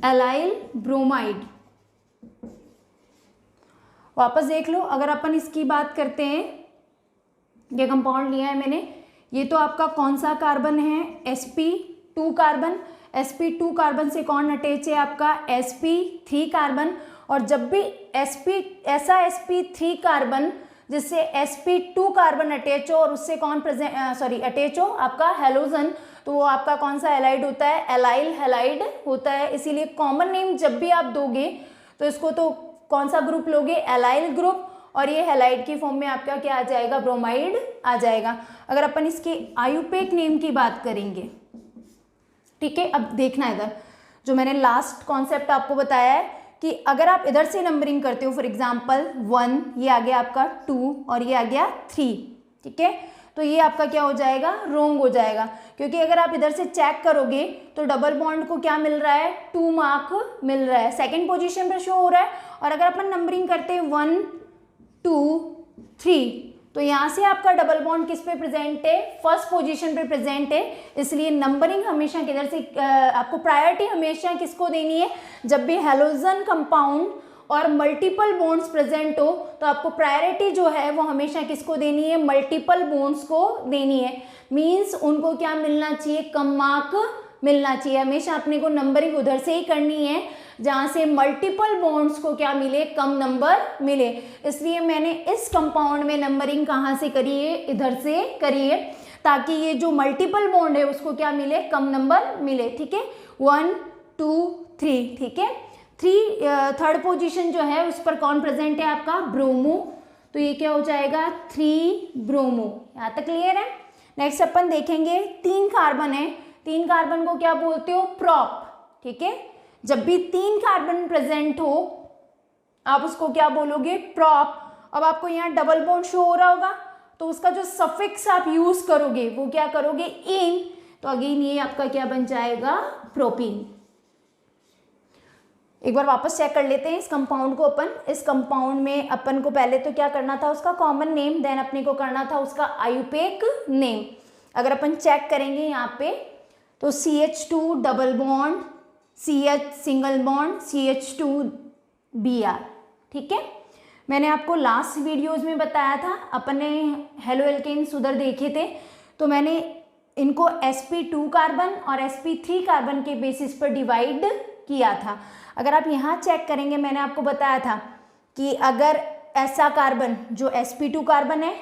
एलाइल ब्रोमाइड। वापस देख लो, अगर अपन इसकी बात करते हैं, ये कंपाउंड लिया है मैंने, ये तो आपका कौन सा कार्बन है, sp2 कार्बन। sp2 कार्बन से कौन अटैच है आपका, sp3 कार्बन। और जब भी ऐसा sp3 कार्बन जिससे sp2 कार्बन अटैच हो और उससे कौन अटैच हो आपका हेलोजन, तो वो आपका कौन सा हैलाइड होता है, एलाइल हैलाइड होता है। इसीलिए कॉमन नेम जब भी आप दोगे तो इसको तो कौन सा ग्रुप लोगे, एलाइल ग्रुप, और ये हैलाइड की फॉर्म में आपका क्या आ जाएगा, ब्रोमाइड आ जाएगा। अगर अपन इसके आयुपेक नेम की बात करेंगे, ठीक है। अब देखना इधर जो मैंने लास्ट कॉन्सेप्ट आपको बताया है कि अगर आप इधर से नंबरिंग करते हो, फॉर एग्जांपल 1, ये आ गया आपका 2 और ये आ गया 3, ठीक है, तो ये आपका क्या हो जाएगा, रोंग हो जाएगा। क्योंकि अगर आप इधर से चेक करोगे तो डबल बॉन्ड को क्या मिल रहा है, 2 मार्क मिल रहा है, सेकेंड पोजीशन पर शो हो रहा है। और अगर अपन नंबरिंग करते हैं 1 2 3, तो यहाँ से आपका डबल बॉन्ड किस पे प्रेजेंट है, फर्स्ट पोजीशन पे प्रेजेंट है। इसलिए नंबरिंग हमेशा किधर से आपको प्रायोरिटी हमेशा किसको देनी है, जब भी हेलोजन कंपाउंड और मल्टीपल बॉन्ड्स प्रेजेंट हो तो आपको प्रायोरिटी जो है वो हमेशा किसको देनी है, मल्टीपल बॉन्ड्स को देनी है। मीन्स उनको क्या मिलना चाहिए, कम मार्क मिलना चाहिए। हमेशा अपने को नंबरिंग उधर से ही करनी है जहाँ से मल्टीपल बॉन्ड्स को क्या मिले, कम नंबर मिले। इसलिए मैंने इस कंपाउंड में नंबरिंग कहाँ से करी है, इधर से करी है, ताकि ये जो मल्टीपल बॉन्ड है उसको क्या मिले, कम नंबर मिले, ठीक है। 1 2 3, ठीक है। थर्ड पोजीशन जो है उस पर कौन प्रेजेंट है आपका, ब्रोमो, तो ये क्या हो जाएगा, 3 ब्रोमो। यहाँ तक क्लियर है। नेक्स्ट अपन देखेंगे 3 कार्बन है, 3 कार्बन को क्या बोलते हो, प्रॉप, ठीक है। जब भी 3 कार्बन प्रेजेंट हो आप उसको क्या बोलोगे, प्रॉप। अब आपको यहाँ डबल बॉन्ड शो हो रहा होगा तो उसका जो सफिक्स आप यूज करोगे वो क्या करोगे, इन, तो अगेन ये आपका क्या बन जाएगा, प्रोपीन। एक बार वापस चेक कर लेते हैं इस कंपाउंड को अपन। इस कंपाउंड में अपन को पहले तो क्या करना था, उसका कॉमन नेम, देन अपने को करना था उसका आयुपेक नेम। अगर अपन चेक करेंगे यहाँ पे तो CH2 double bond, CH single bond, CH2Br, ठीक है। मैंने आपको लास्ट वीडियोज में बताया था, अपन ने हेलो एल्केन्स उधर देखे थे, तो मैंने इनको sp2 कार्बन और sp3 कार्बन के बेसिस पर डिवाइड किया था। अगर आप यहाँ चेक करेंगे, मैंने आपको बताया था कि अगर ऐसा कार्बन जो sp2 कार्बन है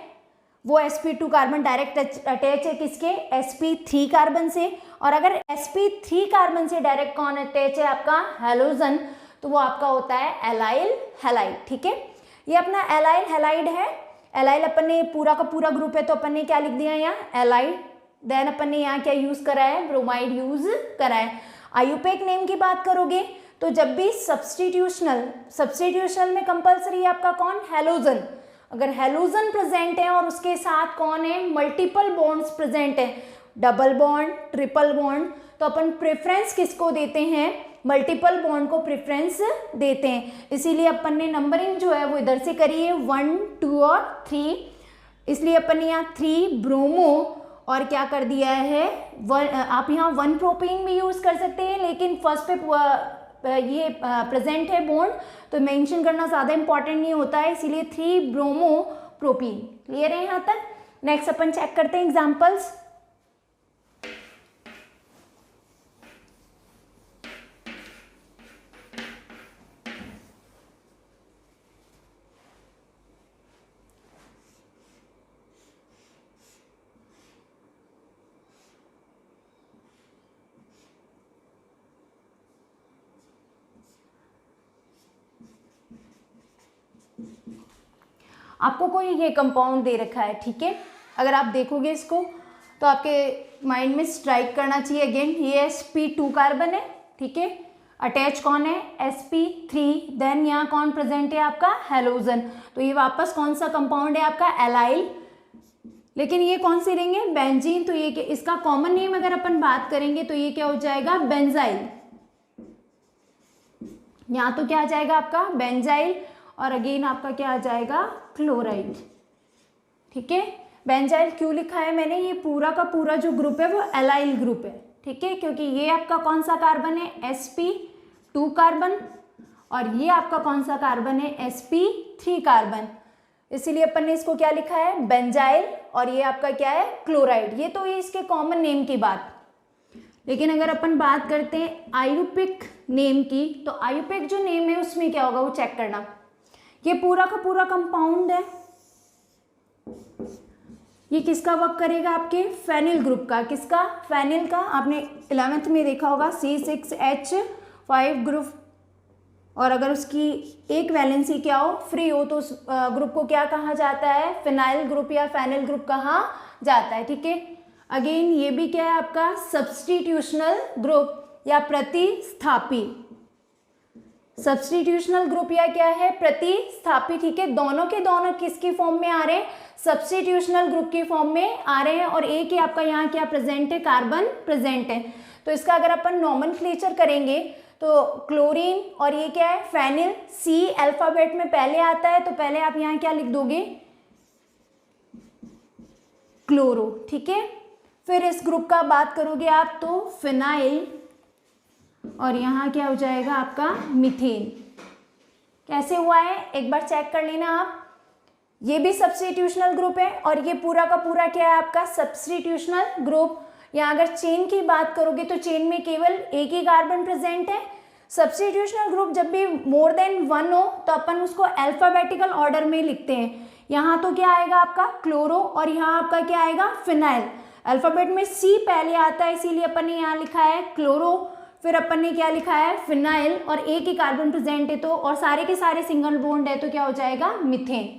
वो sp2 कार्बन डायरेक्ट अटैच है किसके, sp3 कार्बन से, और अगर sp3 कार्बन से डायरेक्ट कौन अटैच है आपका, हेलोजन, तो वो आपका होता है एलाइल हैलाइड, ठीक है। ये अपना एलाइल हैलाइड है। एलाइल अपन ने पूरा का पूरा ग्रुप है तो अपन ने क्या लिख दिया यहाँ, एलाइड। देन अपन ने यहाँ क्या यूज करा है, ब्रोमाइड यूज करा है। आयुपेक नेम की बात करोगे तो जब भी सब्स्टिट्यूशनल में कंपलसरी आपका कौन, हेलोजन। अगर हेलोजन प्रेजेंट है और उसके साथ कौन है, मल्टीपल बॉन्ड्स प्रेजेंट है, डबल बॉन्ड, ट्रिपल बॉन्ड, तो अपन प्रेफरेंस किसको देते हैं, मल्टीपल बॉन्ड को प्रेफरेंस देते हैं। इसीलिए अपन ने नंबरिंग जो है वो इधर से करी है 1 2 और 3। इसलिए अपन ने यहाँ 3 ब्रोमो और क्या कर दिया है, आप यहाँ 1 प्रोपीन भी यूज कर सकते हैं, लेकिन फर्स्ट पे ये प्रेजेंट है बॉन्ड तो मेंशन करना ज़्यादा इंपॉर्टेंट नहीं होता है, इसीलिए 3 ब्रोमो प्रोपीन। क्लियर है यहाँ तक। नेक्स्ट अपन चेक करते हैं एग्जांपल्स। आपको कोई ये कंपाउंड दे रखा है, ठीक है। अगर आप देखोगे इसको तो आपके माइंड में स्ट्राइक करना चाहिए अगेन, ये sp2 कार्बन है, ठीक है। अटैच कौन है, sp3, देन यहाँ कौन प्रेजेंट है आपका, हेलोजन। तो ये वापस कौन सा कंपाउंड है आपका, एलाइल। लेकिन ये कौन सी लेंगे, बेंजीन। तो ये इसका कॉमन नेम अगर अपन बात करेंगे तो ये क्या हो जाएगा, बेंजाइल। यहाँ तो क्या आ जाएगा आपका, बेंजाइल, और अगेन आपका क्या आ जाएगा, क्लोराइड। ठीक है। बेंजाइल क्यों लिखा है मैंने, ये पूरा का पूरा जो ग्रुप है वो एलाइल ग्रुप है, ठीक है, क्योंकि ये आपका कौन सा कार्बन है, sp2 कार्बन, और ये आपका कौन सा कार्बन है, sp3 कार्बन, इसीलिए अपन ने इसको क्या लिखा है, बेंजाइल, और ये आपका क्या है, क्लोराइड। ये तो ये इसके कॉमन नेम की बात। लेकिन अगर अपन बात करते हैं आयुपिक नेम की, तो आयुपिक जो नेम है उसमें क्या होगा वो चेक करना। ये पूरा का पूरा कंपाउंड है, ये किसका वर्क करेगा, आपके फेनिल ग्रुप का। किसका, फेनिल का। आपने 11th में देखा होगा C6H5 ग्रुप, और अगर उसकी एक वैलेंसी क्या हो, फ्री हो, तो उस ग्रुप को क्या कहा जाता है, फिनाइल ग्रुप या फेनिल ग्रुप कहा जाता है, ठीक है। अगेन ये भी क्या है आपका सब्स्टिट्यूशनल ग्रुप या प्रतिस्थापी, सब्स्टिट्यूशनल ग्रुप या क्या है, प्रतिस्थापी, ठीक है। दोनों के दोनों किसकी फॉर्म में आ रहे हैं, सब्स्टिट्यूशनल ग्रुप की फॉर्म में आ रहे हैं, और एक ही आपका यहाँ क्या प्रेजेंट है, कार्बन प्रेजेंट है। तो इसका अगर अपन नॉमेनक्लेचर करेंगे तो क्लोरीन और ये क्या है, फेनिल, सी अल्फाबेट में पहले आता है, तो पहले आप यहाँ क्या लिख दोगे, क्लोरो, ठीक है। फिर इस ग्रुप का बात करोगे आप तो फिनाइल, और यहाँ क्या हो जाएगा आपका मीथेन। कैसे हुआ है एक बार चेक कर लेना आप। ये भी सब्स्टिट्यूशनल ग्रुप है, और ये पूरा का पूरा क्या है आपका सब्स्टिट्यूशनल ग्रुप। यहाँ अगर चेन की बात करोगे तो चेन में केवल एक ही कार्बन प्रेजेंट है। सब्स्टिट्यूशनल ग्रुप जब भी मोर देन 1 हो तो अपन उसको अल्फाबेटिकल ऑर्डर में लिखते हैं। यहाँ तो क्या आएगा आपका क्लोरो, और यहाँ आपका क्या आएगा फिनाइल। अल्फाबेट में सी पहले आता है, इसीलिए अपन ने यहाँ लिखा है क्लोरो, फिर अपन ने क्या लिखा है फिनाइल, और एक ही कार्बन प्रेजेंट है तो, और सारे के सारे सिंगल बॉन्ड है, तो क्या हो जाएगा मीथेन।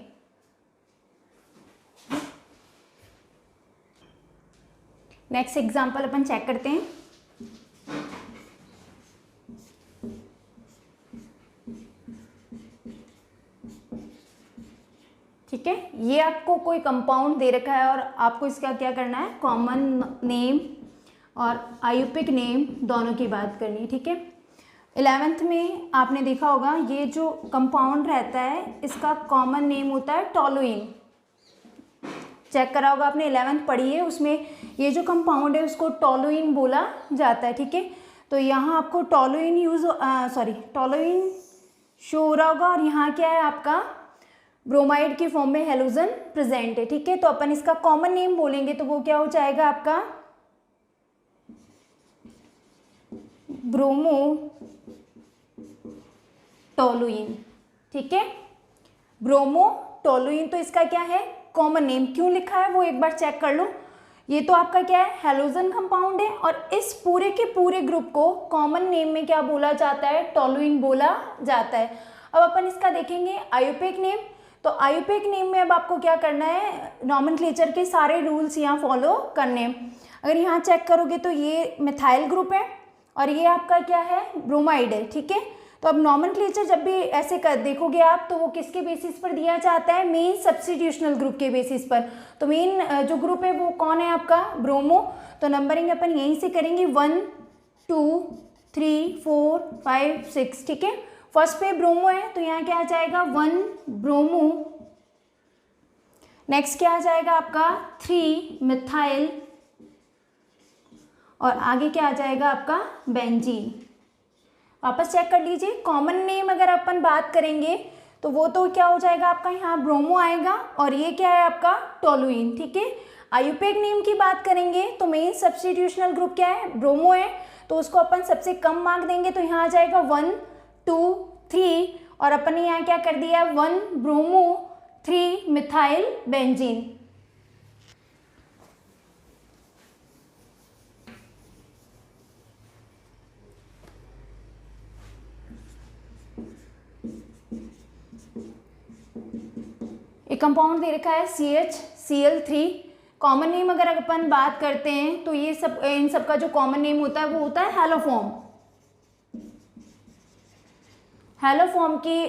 नेक्स्ट एग्जांपल अपन चेक करते हैं। ठीक है, ये आपको कोई कंपाउंड दे रखा है और आपको इसका क्या करना है, कॉमन नेम और आयुपिक नेम दोनों की बात करनी है, ठीक है। 11th में आपने देखा होगा ये जो कंपाउंड रहता है इसका कॉमन नेम होता है टोलुइन। चेक करा होगा आपने, 11th पढ़ी है, उसमें ये जो कंपाउंड है उसको टोलुइन बोला जाता है, ठीक है। तो यहाँ आपको टोलुइन टोलुइन शो हो रहा होगा, और यहाँ क्या है आपका ब्रोमाइड की फॉर्म में हेलोजन प्रेजेंट है, ठीक है। तो अपन इसका कॉमन नेम बोलेंगे तो वो क्या हो जाएगा आपका ब्रोमो टोलुइन, ठीक है, ब्रोमो टोलुइन। तो इसका क्या है कॉमन नेम, क्यों लिखा है वो एक बार चेक कर लो। ये तो आपका क्या है हेलोजन कंपाउंड है, और इस पूरे के पूरे ग्रुप को कॉमन नेम में क्या बोला जाता है, टोलुइन बोला जाता है। अब अपन इसका देखेंगे आयुपिक नेम। तो आयुपिक नेम में अब आपको क्या करना है, नॉमेनक्लेचर के सारे रूल्स यहाँ फॉलो करने हैं। अगर यहाँ चेक करोगे तो ये मिथाइल ग्रुप है और ये आपका क्या है ब्रोमाइड है, ठीक है। तो अब नॉमेनक्लेचर जब भी ऐसे कर देखोगे आप तो वो किसके बेसिस पर दिया जाता है, मेन सब्स्टिट्यूशनल ग्रुप के बेसिस पर। तो मेन जो ग्रुप है वो कौन है आपका ब्रोमो। तो नंबरिंग अपन यहीं से करेंगे 1 2 3 4 5 6, ठीक है। फर्स्ट पे ब्रोमो है तो यहाँ क्या आ जाएगा 1 ब्रोमो। नेक्स्ट क्या आ जाएगा आपका 3 मिथाइल, और आगे क्या आ जाएगा आपका बेंजीन। वापस चेक कर लीजिए, कॉमन नेम अगर अपन बात करेंगे तो वो तो क्या हो जाएगा आपका यहाँ ब्रोमो आएगा, और ये क्या है आपका टोलुइन, ठीक है। आयुपिक नेम की बात करेंगे तो मेन सब्स्टिट्यूशनल ग्रुप क्या है ब्रोमो है, तो उसको अपन सबसे कम मार्क देंगे, तो यहाँ आ जाएगा 1 2 3, और अपन ने यहाँ क्या कर दिया 1 ब्रोमो 3 मिथाइल बेंजीन। एक कंपाउंड दे रखा है CHCl3। कॉमन नेम अगर अपन बात करते हैं तो ये सब इन सब का जो कॉमन नेम होता है वो होता है हेलोफॉर्म। हेलोफॉर्म की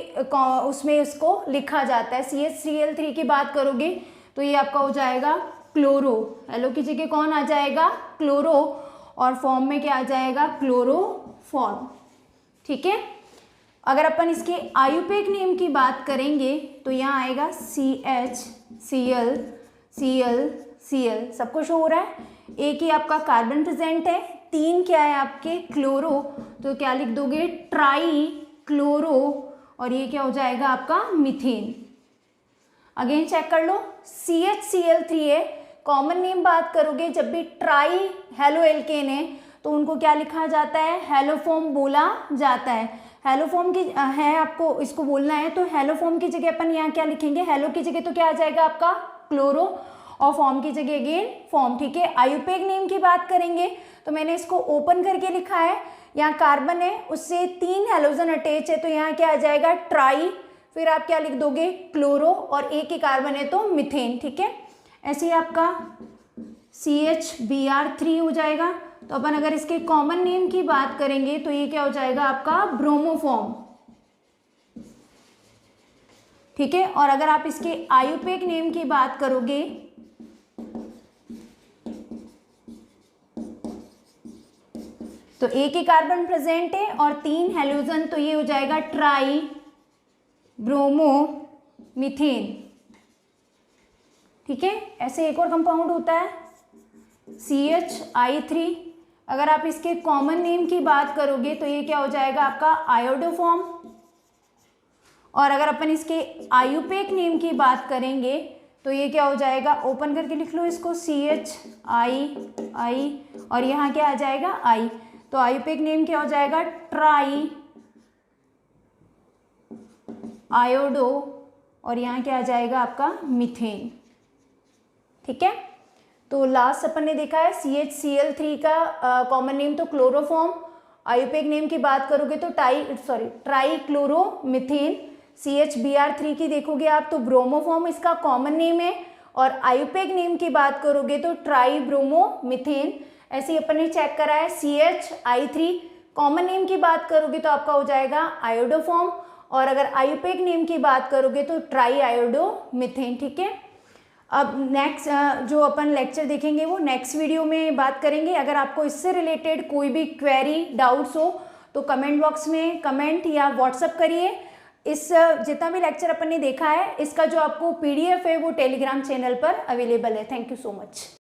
उसमें इसको लिखा जाता है। CHCl3 की बात करोगे तो ये आपका हो जाएगा क्लोरो, हेलो की जगह कौन आ जाएगा क्लोरो, और फॉर्म में क्या आ जाएगा क्लोरोफॉर्म, ठीक है। अगर अपन इसके आयुपिक नेम की बात करेंगे तो यहाँ आएगा CHCl Cl सबको शो हो रहा है। एक ही आपका कार्बन प्रेजेंट है, 3 क्या है आपके क्लोरो, तो क्या लिख दोगे ट्राई क्लोरो, और ये क्या हो जाएगा आपका मीथेन। अगेन चेक कर लो, CHCl3 है, कॉमन नेम बात करोगे जब भी ट्राई हेलो एल्केन है तो उनको क्या लिखा जाता है, हेलोफॉर्म बोला जाता है। हेलोफॉर्म की है, आपको इसको बोलना है, तो हेलोफॉर्म की जगह अपन यहाँ क्या लिखेंगे, हेलो की जगह तो क्या आ जाएगा आपका क्लोरो, और फॉर्म की जगह अगेन फॉर्म, ठीक है। आयुपेक नेम की बात करेंगे तो मैंने इसको ओपन करके लिखा है, यहाँ कार्बन है उससे 3 हेलोजन अटैच है, तो यहाँ क्या आ जाएगा ट्राई, फिर आप क्या लिख दोगे क्लोरो, और एक ही कार्बन है तो मीथेन, ठीक है। ऐसे ही आपका CHBr3 हो जाएगा। तो अपन अगर इसके कॉमन नेम की बात करेंगे तो ये क्या हो जाएगा आपका ब्रोमोफॉर्म, ठीक है। और अगर आप इसके आयुपेक नेम की बात करोगे तो एक ही कार्बन प्रेजेंट है और 3 हेलोजन, तो ये हो जाएगा ट्राई ब्रोमो मीथेन, ठीक है। ऐसे एक और कंपाउंड होता है CHI3, अगर आप इसके कॉमन नेम की बात करोगे तो ये क्या हो जाएगा आपका आयोडोफॉर्म, और अगर अपन इसके आयुपेक नेम की बात करेंगे तो ये क्या हो जाएगा, ओपन करके लिख लो इसको CHI, और यहाँ क्या आ जाएगा I, तो आयुपेक नेम क्या हो जाएगा ट्राई आयोडो, और यहाँ क्या आ जाएगा आपका मीथेन, ठीक है। तो लास्ट अपन ने देखा है CHCl3 का कॉमन नेम तो क्लोरोफॉर्म, आयुपेक नेम की बात करोगे तो ट्राई क्लोरो मीथेन। CHBr3 की देखोगे आप तो ब्रोमोफॉर्म इसका कॉमन नेम है, और आयुपेक नेम की बात करोगे तो ट्राई ब्रोमो मीथेन। ऐसे ही अपन ने चेक करा है CHI3, कॉमन नेम की बात करोगे तो आपका हो जाएगा आयोडोफॉर्म, और अगर आयुपेक नेम की बात करोगे तो ट्राई आयोडो मीथेन, ठीक है। अब नेक्स्ट जो अपन लेक्चर देखेंगे वो नेक्स्ट वीडियो में बात करेंगे। अगर आपको इससे रिलेटेड कोई भी क्वेरी डाउट्स हो तो कमेंट बॉक्स में कमेंट या व्हाट्सअप करिए। इस जितना भी लेक्चर अपन ने देखा है इसका जो आपको PDF है वो टेलीग्राम चैनल पर अवेलेबल है। Thank you so much.